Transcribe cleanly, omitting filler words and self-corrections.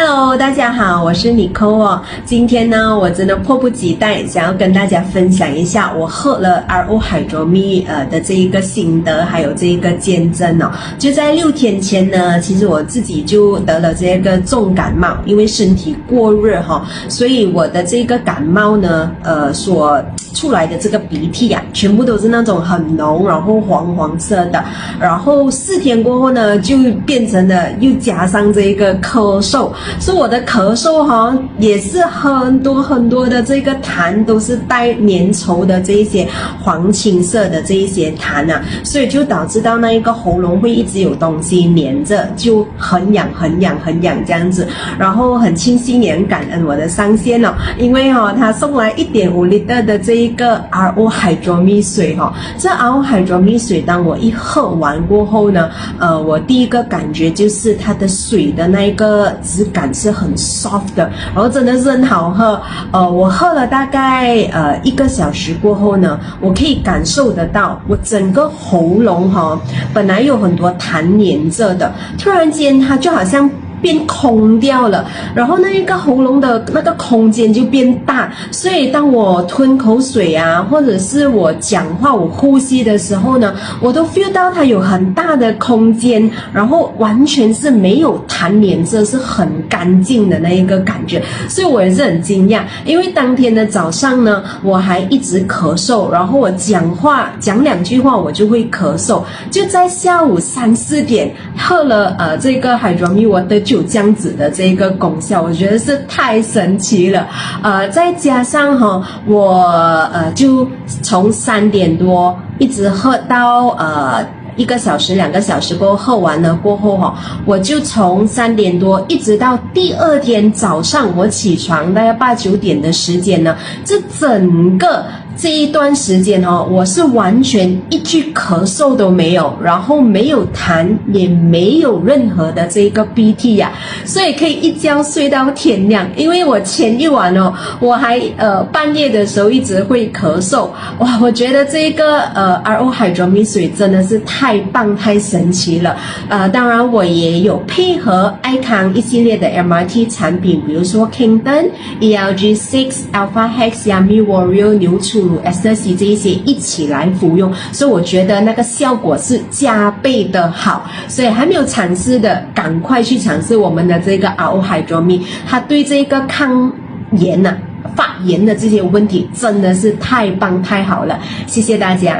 Hello， 大家好，我是 Nicole 哦。今天呢，我真的迫不及待想要跟大家分享一下我喝了 RO Hydromi 的这一个心得，还有这一个见证哦。就在6天前呢，其实我自己就得了这个重感冒，因为身体过热哈，所以我的这个感冒呢，所出来的这个鼻涕啊，全部都是那种很浓，然后黄色的。然后4天过后呢，就变成了又加上这个咳嗽，所以我的咳嗽哈也是很多的这个痰都是带粘稠的这一些黄青色的这一些痰啊，所以就导致到那一个喉咙会一直有东西粘着，就很痒这样子。然后很庆幸也很感恩我的上线哦，因为他送来1.5 L 的这一个 RO Hydromi 水这 RO Hydromi 水当我一喝完过后呢，我第一个感觉就是它的水的那个质感是很 soft 的，然后真的是很好喝。我喝了大概1个小时过后呢，我可以感受得到我整个喉咙本来有很多痰黏着的，突然间它就好像变空掉了，然后那一个喉咙的那个空间就变大，所以当我吞口水啊，或者是我讲话我呼吸的时候呢，我都 feel 到它有很大的空间，然后完全是没有痰黏着，是很干净的那一个感觉。所以我也是很惊讶，因为当天的早上呢，我还一直咳嗽，然后我讲2句话我就会咳嗽，就在下午3、4点喝了这个 Hydromi Water就有这样子的这个功效，我觉得是太神奇了。再加上我就从3点多一直喝到1个小时、2个小时过后喝完了过后我就从3点多一直到第2天早上我起床大概8、9点的时间呢，这整个这一段时间我是完全一句咳嗽都没有，然后没有痰，也没有任何的这个鼻涕呀，所以可以一觉睡到天亮。因为我前一晚我还半夜的时候一直会咳嗽，哇，我觉得这个RO Hydromi 水真的是太棒太神奇了。当然我也有配合爱康一系列的 MRT 产品，比如说 Kington、ELG6、Alpha Hex、Yummy Warrior、牛初Ecstasy 这一些一起来服用，所以我觉得那个效果是加倍的好，所以还没有尝试的赶快去尝试我们的这个 RO Hydromi， 它对这个抗炎发炎的这些问题真的是太棒太好了，谢谢大家。